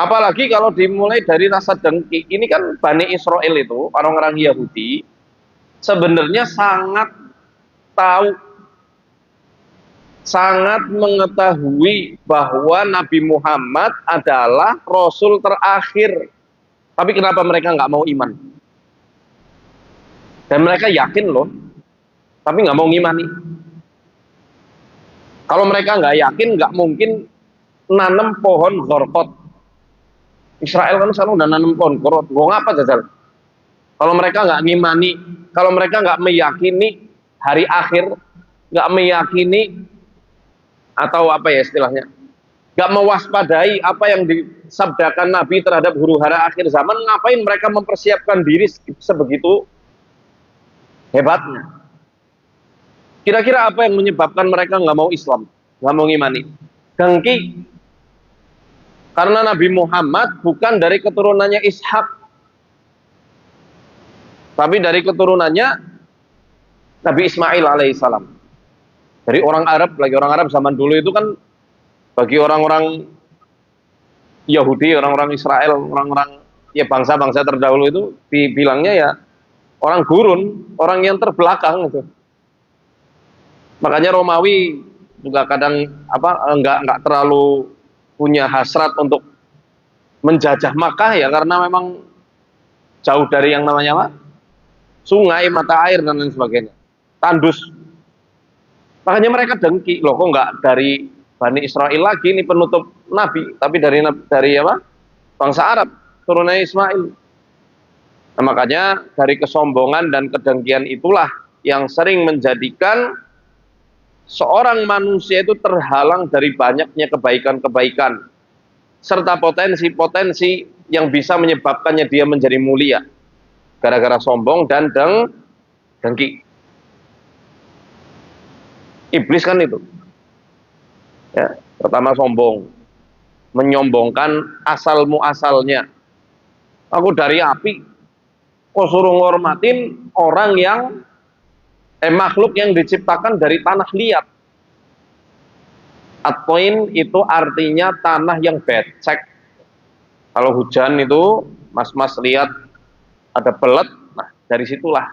Apalagi kalau dimulai dari rasa dengki. Ini kan Bani Israel itu, orang-orang Yahudi, sebenarnya sangat tahu, sangat mengetahui bahwa Nabi Muhammad adalah Rasul terakhir. Tapi kenapa mereka nggak mau iman? Dan mereka yakin loh, tapi nggak mau ngimani. Kalau mereka nggak yakin, nggak mungkin nanam pohon gorkot. Israel kan selalu udah nanam pohon gorkot. Gue ngapa jajal? Kalau mereka nggak ngimani, kalau mereka nggak meyakini hari akhir, nggak meyakini atau apa ya istilahnya, nggak mewaspadai apa yang disabdakan Nabi terhadap huru hara akhir zaman, ngapain mereka mempersiapkan diri sebegitu hebatnya? Kira-kira apa yang menyebabkan mereka nggak mau Islam, nggak mau ngimani? Dengki. Karena Nabi Muhammad bukan dari keturunannya Ishak, tapi dari keturunannya Nabi Ismail alaihissalam. Dari orang Arab, lagi orang Arab zaman dulu itu kan bagi orang-orang Yahudi, orang-orang Israel, orang-orang ya bangsa-bangsa terdahulu itu dibilangnya ya orang gurun, orang yang terbelakang itu. Makanya Romawi juga kadang enggak terlalu punya hasrat untuk menjajah Makkah ya, karena memang jauh dari yang namanya apa? Sungai, mata air dan lain sebagainya. Tandus. Makanya mereka dengki, loh kok enggak dari Bani Israel lagi ini penutup Nabi, tapi dari apa? Bangsa Arab, turunnya Ismail. Nah, makanya dari kesombongan dan kedengkian itulah yang sering menjadikan seorang manusia itu terhalang dari banyaknya kebaikan-kebaikan serta potensi-potensi yang bisa menyebabkannya dia menjadi mulia gara-gara sombong dan dengki. Iblis kan itu ya, pertama sombong, menyombongkan asal muasalnya. Aku dari api, kok suruh ngormatin orang yang makhluk yang diciptakan dari tanah liat. At-toin itu artinya tanah yang becek. Kalau hujan itu mas-mas lihat ada belet, nah dari situlah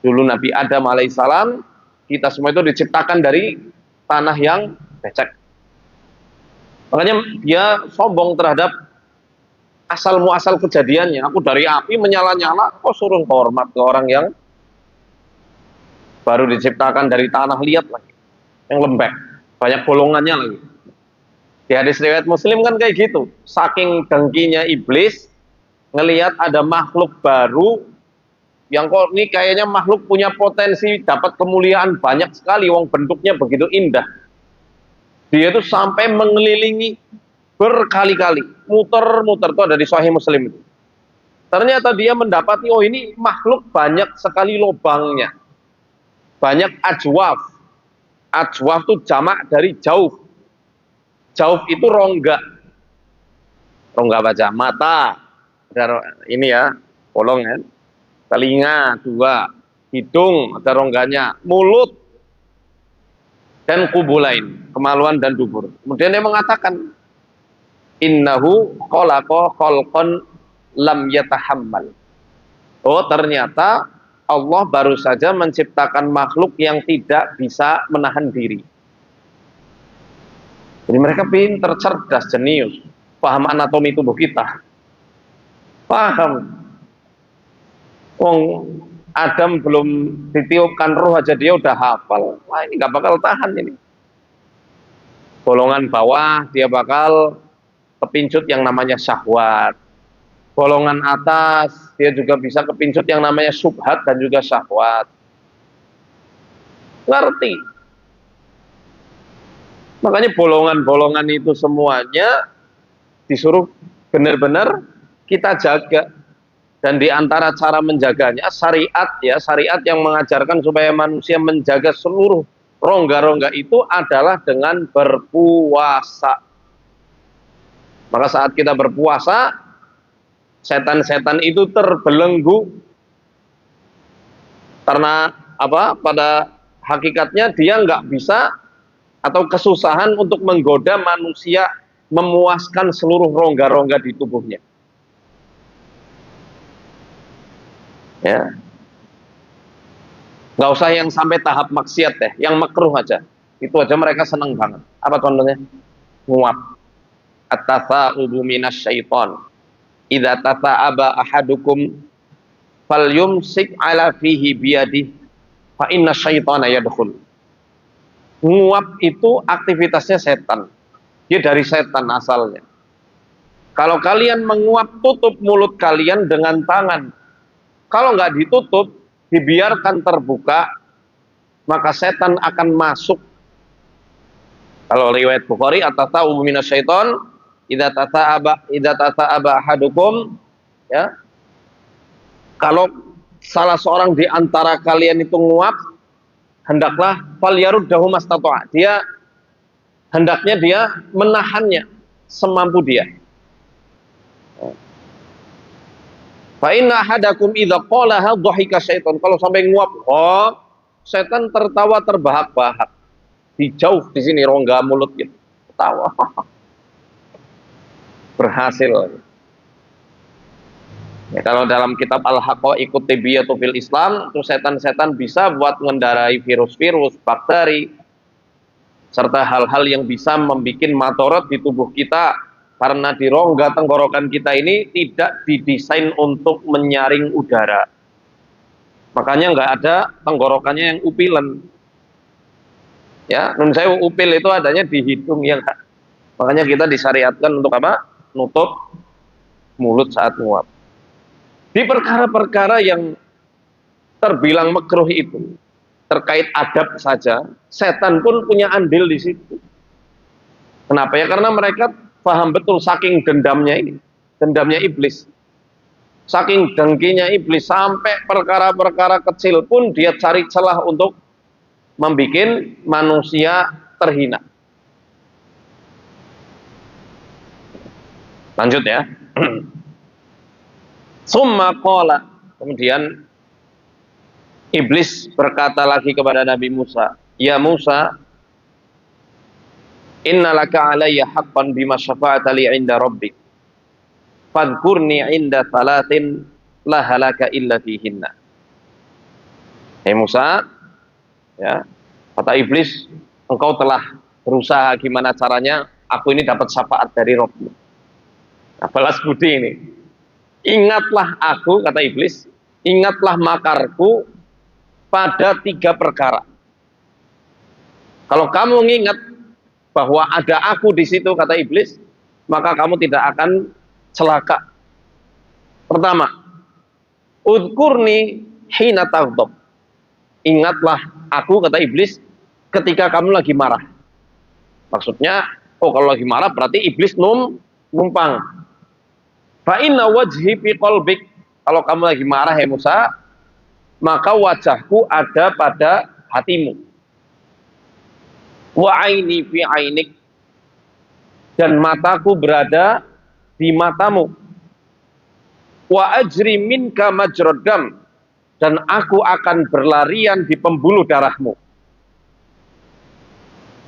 dulu Nabi Adam alaihissalam, kita semua itu diciptakan dari tanah yang becek. Makanya dia sombong terhadap asal muasal kejadiannya. Aku dari api menyala-nyala, kok suruh hormat ke orang yang baru diciptakan dari tanah liat lagi, yang lembek, banyak bolongannya lagi. Di hadis riwayat Muslim kan kayak gitu, saking dengkinya iblis ngelihat ada makhluk baru yang kok ini kayaknya makhluk punya potensi dapat kemuliaan banyak sekali, wong bentuknya begitu indah. Dia itu sampai mengelilingi berkali-kali, muter-muter, itu ada di Sahih Muslim itu. Ternyata dia mendapati, oh ini makhluk banyak sekali lubangnya, banyak ajwaf. Ajwaf itu jamak dari jauf. Jauf itu rongga. Rongga baca mata. Ada ini ya, bolong kan. Telinga 2, hidung ada rongganya, mulut dan kubulain, kemaluan dan dubur. Kemudian dia mengatakan, innahu khalaqa khalqan lam yatahammal. Oh, ternyata Allah baru saja menciptakan makhluk yang tidak bisa menahan diri. Jadi mereka pinter, cerdas, jenius, paham anatomi tubuh kita, paham. Wong Adam belum ditiupkan ruh aja dia udah hafal. Wah, ini nggak bakal tahan ini. Golongan bawah dia bakal kepincut yang namanya syahwat. Golongan atas dia juga bisa kepincut yang namanya subhat dan juga syahwat. Ngerti? Makanya bolongan-bolongan itu semuanya disuruh benar-benar kita jaga. Dan di antara cara menjaganya syariat ya, syariat yang mengajarkan supaya manusia menjaga seluruh rongga-rongga itu adalah dengan berpuasa. Maka saat kita berpuasa, setan-setan itu terbelenggu. Karena apa? Pada hakikatnya dia nggak bisa atau kesusahan untuk menggoda manusia memuaskan seluruh rongga-rongga di tubuhnya. Ya, nggak usah yang sampai tahap maksiat deh, yang makruh aja. Itu aja mereka senang banget. Apa contohnya? Nguap. At-tatha'ubu minasyaiton. Idza tata'aba ahadukum falyumsik ala fihi biyadih fa inna syaitana yadkhul. Nguap itu aktivitasnya setan. Dia dari setan asalnya. Kalau kalian menguap, tutup mulut kalian dengan tangan. Kalau nggak ditutup, dibiarkan terbuka, maka setan akan masuk. Kalau riwayat Bukhari, at-tata'ubu minasyaiton, idza tata'aba ahadukum, ya. Kalau salah seorang di antara kalian itu nguap, hendaklah falyaruddahu mastata'a. Hendaknya dia menahannya semampu dia. Fa inna ahadakum idza qalaha dhahika syaitan. Kalau sampai nguap, setan tertawa terbahak-bahak. Dijauh di sini rongga mulut gitu. Tawa. Berhasil. Ya, kalau dalam kitab Al-Haqaiqut Tibbiyatu fil Islam, itu setan-setan bisa buat mengendarai virus-virus, bakteri, serta hal-hal yang bisa membuat madorot di tubuh kita. Karena di rongga tenggorokan kita ini tidak didesain untuk menyaring udara. Makanya nggak ada tenggorokannya yang upilen. Ya, nun sewu upil itu adanya di hidung ya. Makanya kita disyariatkan untuk apa? Nutup mulut saat nguap. Di perkara-perkara yang terbilang makruh itu, terkait adab saja, setan pun punya andil di situ. Kenapa ya? Karena mereka paham betul saking dendamnya ini, dendamnya iblis, saking dengkinya iblis, sampai perkara-perkara kecil pun dia cari celah untuk membuat manusia terhina. Lanjut ya. Summa qala, kemudian iblis berkata lagi kepada Nabi Musa, "Ya Musa, innalaka alayya haqqan bima syafa'ata li 'inda rabbik. Fadhkurni 'inda thalathin la halaka illa fihinna." Hei Musa, ya, kata iblis, engkau telah berusaha gimana caranya aku ini dapat syafaat dari Rabbmu. Nah, balas budi ini. Ingatlah aku, kata iblis, ingatlah makarku pada 3 perkara. Kalau kamu mengingat bahwa ada aku di situ, kata iblis, maka kamu tidak akan celaka. Pertama, udhkurni hina taghdab. Ingatlah aku, kata iblis, ketika kamu lagi marah. Maksudnya, kalau lagi marah berarti iblis numpang. Fa inna wajhi fi qalbik. Kalau kamu lagi marah ya Musa, maka wajahku ada pada hatimu. Wa aini fi ainik. Dan mataku berada di matamu. Wa ajri minka majrad dam. Dan aku akan berlarian di pembuluh darahmu.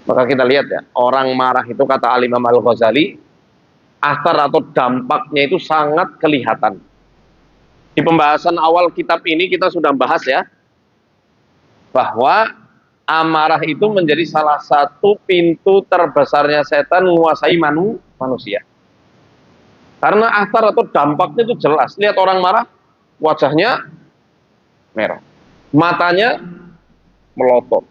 Maka kita lihat ya, orang marah itu kata Al-Imam Al-Ghazali, athar atau dampaknya itu sangat kelihatan. Di pembahasan awal kitab ini kita sudah bahas ya, bahwa amarah itu menjadi salah satu pintu terbesarnya setan menguasai manusia. Karena athar atau dampaknya itu jelas. Lihat orang marah, wajahnya merah, matanya melotot.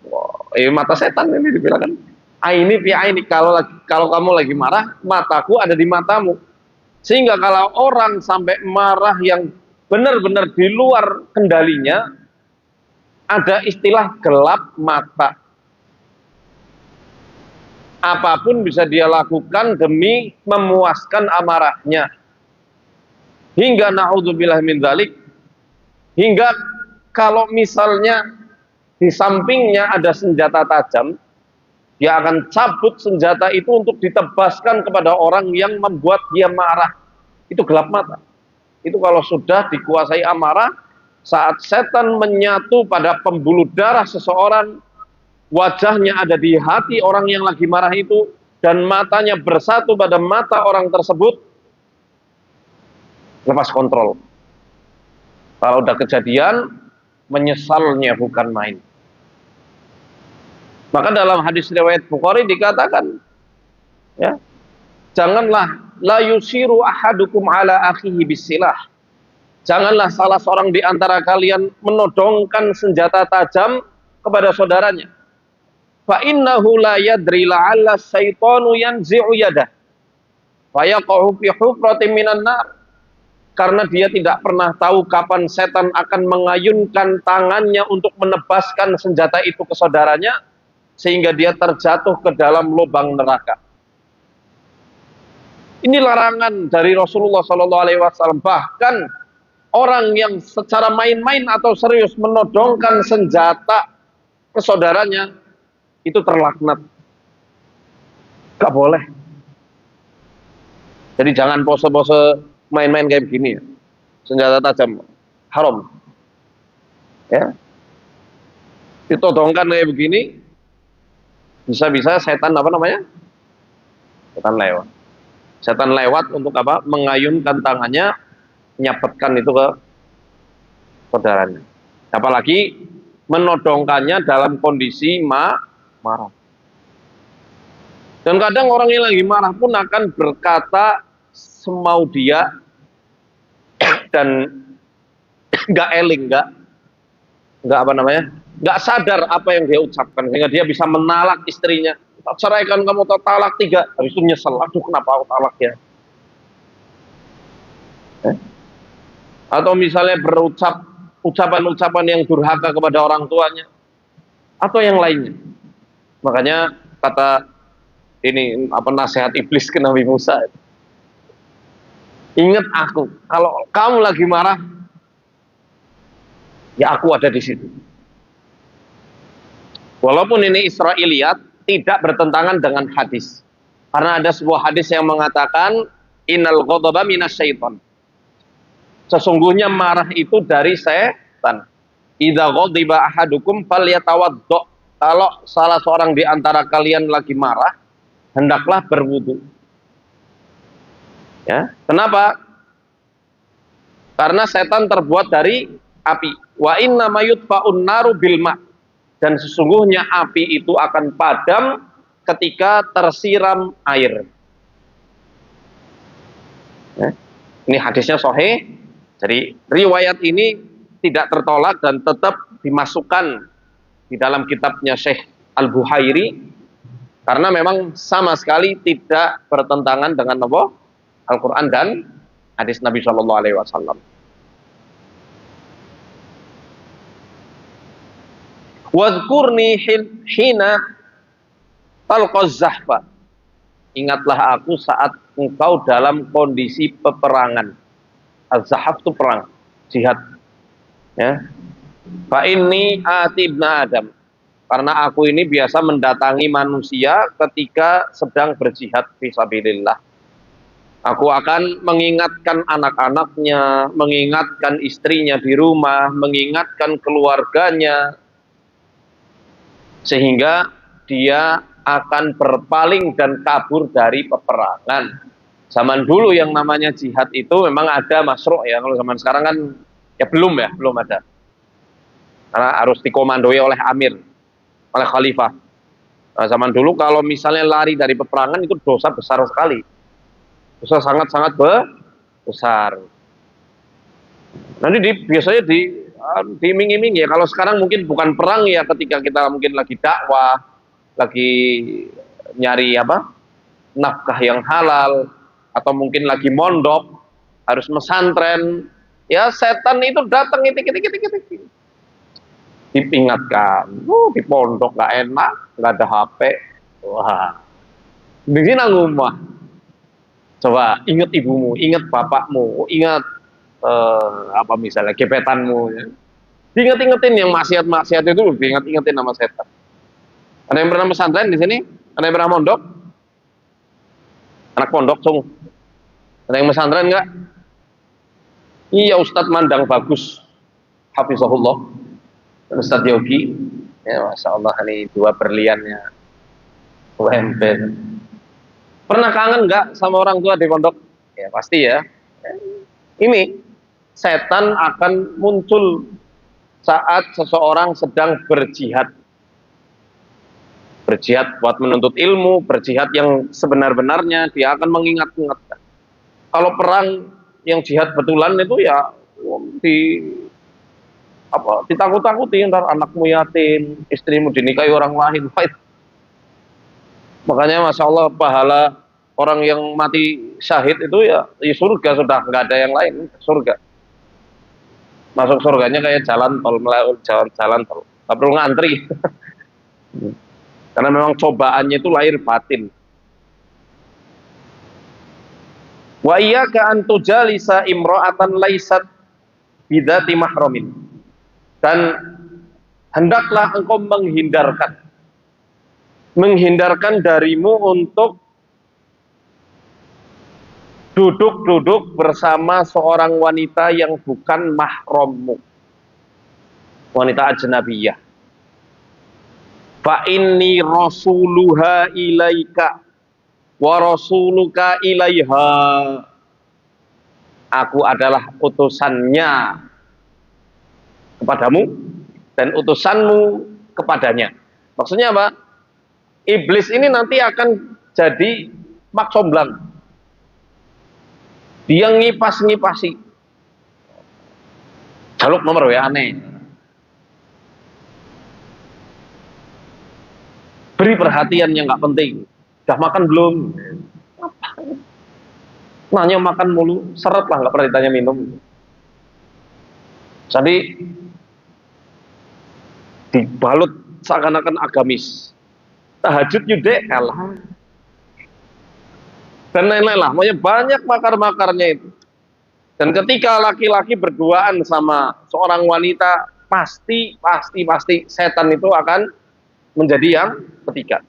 Mata setan ini dibilang kan. Aini fi aini, kalau kamu lagi marah, mataku ada di matamu. Sehingga kalau orang sampai marah yang benar-benar di luar kendalinya, ada istilah gelap mata. Apapun bisa dia lakukan demi memuaskan amarahnya. Hingga na'udzubillah min dzalik, hingga kalau misalnya di sampingnya ada senjata tajam, dia akan cabut senjata itu untuk ditebaskan kepada orang yang membuat dia marah. Itu gelap mata. Itu kalau sudah dikuasai amarah, saat setan menyatu pada pembuluh darah seseorang, wajahnya ada di hati orang yang lagi marah itu, dan matanya bersatu pada mata orang tersebut, lepas kontrol. Kalau udah kejadian, menyesalnya bukan main. Maka dalam hadis riwayat Bukhari dikatakan, ya, janganlah la yusiru ahadukum ala akhihi bisilah. Janganlah salah seorang di antara kalian menodongkan senjata tajam kepada saudaranya. Fa innahu la yadri la'alla syaitanu yanzi'u yadah fa yaqa'u fi hufratin minan nar. Karena dia tidak pernah tahu kapan setan akan mengayunkan tangannya untuk menebaskan senjata itu ke saudaranya, sehingga dia terjatuh ke dalam lubang neraka. Ini larangan dari Rasulullah SAW. Bahkan orang yang secara main-main atau serius menodongkan senjata ke saudaranya, itu terlaknat. Gak boleh. Jadi jangan pose-pose main-main kayak begini ya. Senjata tajam haram. Ya. Ditodongkan kayak begini, bisa-bisa setan apa namanya? Setan lewat. Setan lewat untuk apa? Mengayunkan tangannya, nyapetkan itu ke saudaranya. Apalagi menodongkannya dalam kondisi marah. Dan kadang orang yang lagi marah pun akan berkata semau dia dan nggak eling, nggak apa namanya, nggak sadar apa yang dia ucapkan, sehingga dia bisa menalak istrinya. Tak ceraikan kamu, tak talak 3, habis itu nyesel, aduh kenapa aku talak ya. Atau misalnya berucap ucapan-ucapan yang durhaka kepada orang tuanya atau yang lainnya. Makanya kata ini apa, nasihat iblis ke Nabi Musa, ingat aku, kalau kamu lagi marah, ya aku ada di situ. Walaupun ini Israiliyat, tidak bertentangan dengan hadis. Karena ada sebuah hadis yang mengatakan, innal ghadaba minasyaiton. Sesungguhnya marah itu dari setan. Idza ghadiba ahadukum falyatawaddo. Kalau salah seorang di antara kalian lagi marah, hendaklah berwudu. Ya, kenapa? Karena setan terbuat dari api. Wa inna mayutfa'un naru bil ma'. Dan sesungguhnya api itu akan padam ketika tersiram air. Ya. Ini hadisnya sahih. Jadi riwayat ini tidak tertolak dan tetap dimasukkan di dalam kitabnya Syekh Al-Buhairi, karena memang sama sekali tidak bertentangan dengan apa? Al-Quran dan hadis Nabi Shallallahu Alaihi Wasallam. Wadhkurni hina talqaz zahfa. Ingatlah aku saat engkau dalam kondisi peperangan. Az-zahaf itu perang, jihad. Ya. Fa inni atibna Adam. Karena aku ini biasa mendatangi manusia ketika sedang berjihad fisabilillah. Aku akan mengingatkan anak-anaknya, mengingatkan istrinya di rumah, mengingatkan keluarganya, sehingga dia akan berpaling dan kabur dari peperangan. Zaman dulu yang namanya jihad itu memang ada masru' ya. Kalau zaman sekarang kan ya belum ada. Karena harus dikomandoi oleh amir, oleh khalifah. Nah, zaman dulu kalau misalnya lari dari peperangan itu dosa besar sekali. Dosa sangat-sangat besar. Nanti biasanya diiming-iming ya. Kalau sekarang mungkin bukan perang ya, ketika kita mungkin lagi dakwah, lagi nyari apa? Nafkah yang halal, atau mungkin lagi mondok, harus mesantren. Ya setan itu datang itik. Dipingatkan, di pondok nggak enak, nggak ada HP. Wah, di sini ngumah. Coba ingat ibumu, ingat bapakmu, ingat apa misalnya gebetanmu. Ya. Diinget-ingetin yang maksiat-maksiat itu, diinget-ingetin nama setan. Ada yang pernah pesantren di sini? Ada yang pernah mondok? Anak pondok, sung. Ada yang pesantren nggak? Iya, Ustadz mandang bagus, hafizahullah. Ustadz Yogi, ya Masya Allah, ini 2 berliannya UMP. Pernah kangen nggak sama orang tua di pondok? Ya pasti ya. Ini setan akan muncul saat seseorang sedang berjihad. Berjihad buat menuntut ilmu, berjihad yang sebenar-benarnya, dia akan mengingat-ingatkan. Kalau perang yang jihad betulan itu ya di apa ditakut-takuti, ntar anakmu yatim, istrimu dinikahi orang lain. Makanya masya Allah pahala orang yang mati syahid itu ya surga sudah, nggak ada yang lain, surga. Masuk surganya kayak jalan tol, melalui jalan tol, nggak perlu ngantri. Karena memang cobaannya itu lahir batin. Wa iyyaka an tujalisa imra'atan laysat bidzati mahramin. Dan hendaklah engkau menghindarkan darimu untuk duduk-duduk bersama seorang wanita yang bukan mahrammu, wanita ajnabiyah. Fa inni rasuluha ilaika wa rasuluka ilaiha. Aku adalah utusannya kepadamu dan utusanmu kepadanya. Maksudnya apa? Iblis ini nanti akan jadi mak comblang. Dia ngipas-ngipasi. Jaluk nomor WA-ne. Beri perhatian yang nggak penting. Udah makan belum? Nanya makan mulu, seret lah, nggak pernah ditanya minum. Jadi dibalut seakan-akan agamis. Tahajud yudek kalah. Dan lain-lain lah, makanya banyak makar-makarnya itu. Dan ketika laki-laki berduaan sama seorang wanita, pasti setan itu akan menjadi yang ketiga.